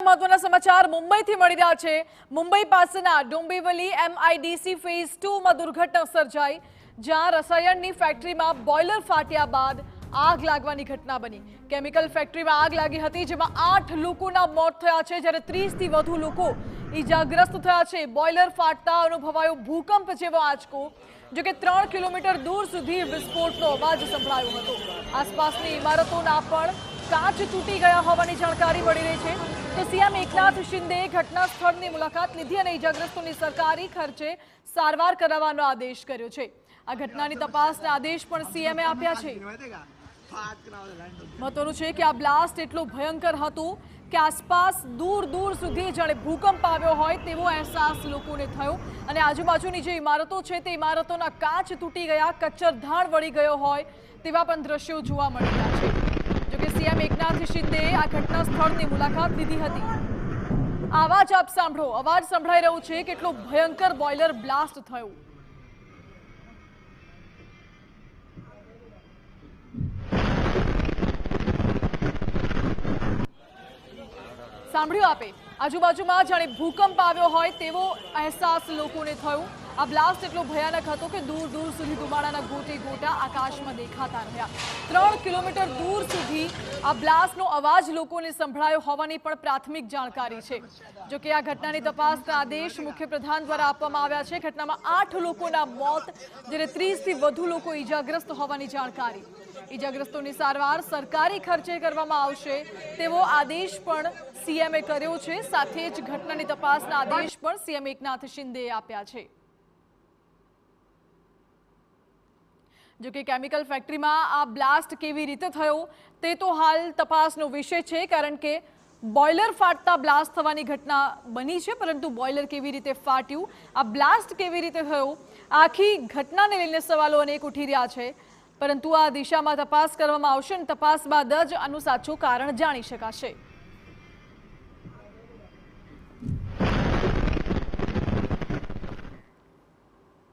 મહત્વના સમાચાર મુંબઈથી મળી રહ્યા છે। મુંબઈ પાસેના ડોંબિવલી MIDC ફેઝ 2 માં દુર્ઘટના સર્જાઈ, જ્યાં રસાયણની ફેક્ટરીમાં બોઇલર ફાટ્યા બાદ આગ લાગવાની ઘટના બની। કેમિકલ ફેક્ટરીમાં આગ લાગી હતી, જેમાં 8 લોકોના મોત થયા છે, જ્યારે 30 થી વધુ લોકો ઈજાગ્રસ્ત થયા છે। બોઇલર ફાટતા અનુભવાયો ભૂકંપ જેવો આંચકો, જો કે 3 કિલોમીટર દૂર સુધી વિસ્ફોટનો અવાજ સંભળાયો હતો। આસપાસની ઇમારતોના પણ કાચ તૂટી ગયા હોવાની જાણકારી મળી રહી છે। તો સીએમ એકનાથ શિંદેએ ઘટના સ્થળની મુલાકાત લીધી અને ઈજાગ્રસ્તોની સરકારી ખર્ચે સારવાર કરાવવાનો આદેશ કર્યો છે। આ ઘટનાની તપાસના આદેશ પણ સીએમએ આપ્યા છે। મહત્વનું છે કે આ બ્લાસ્ટ એટલો ભયંકર હતો કે આસપાસ દૂર દૂર સુધી જાણે ભૂકંપ આવ્યો હોય તેવો અહેસાસ લોકોને થયો અને આજુબાજુની જે ઇમારતો છે તે ઇમારતોના કાચ તૂટી ગયા, કચ્ચરધાણ વળી ગયો હોય તેવા પણ દ્રશ્યો જોવા મળી રહ્યા છે। જોકે સીએમ એકનાથ શિંદેએ આ ઘટના સ્થળની મુલાકાત લીધી હતી। આવાજ આપ સાંભળો, અવાજ સંભળાઈ રહ્યો છે કેટલો ભયંકર બોઇલર બ્લાસ્ટ થયો। સાંભળ્યું આપે, આજુબાજુમાં જાણે ભૂકંપ આવ્યો હોય તેવો અહેસાસ લોકોને થયો। આ બ્લાસ્ટ એટલો ભયાનક હતો કે દૂર દૂર સુધી ધુમાડાના ગોટે ગોટા આકાશમાં દેખાતા રહ્યા। 3 કિલોમીટર દૂર સુધી આ બ્લાસ્ટનો અવાજ લોકોને સંભળાયો હોવાની પણ પ્રાથમિક જાણકારી છે। જો કે આ ઘટનાની તપાસના આદેશ મુખ્યપ્રધાન દ્વારા આપવામાં આવ્યા છે। ઘટનામાં 8 લોકોના મોત, જ્યારે 30 થી વધુ લોકો ઈજાગ્રસ્ત હોવાની જાણકારી। ઈજાગ્રસ્તોની સારવાર સરકારી ખર્ચે કરવામાં આવશે તેવો આદેશ પણ સીએમએ કર્યો છે। સાથે જ ઘટનાની તપાસના આદેશ પણ સીએમ એકનાથ શિંદેએ આપ્યા છે। જો કે કેમિકલ ફેક્ટરીમાં આ બ્લાસ્ટ કેવી રીતે થયો તે તો હાલ તપાસનો વિષય છે, કારણ કે બોઇલર ફાટતા બ્લાસ્ટ થવાની ઘટના બની છે, પરંતુ બોઇલર કેવી રીતે ફાટ્યું, આ બ્લાસ્ટ કેવી રીતે થયો, આખી ઘટનાને લઈને સવાલો અનેક ઉઠી રહ્યા છે। પરંતુ આ દિશામાં તપાસ કરવામાં આવશે અને તપાસ બાદ જ આનું સાચું કારણ જાણી શકાશે।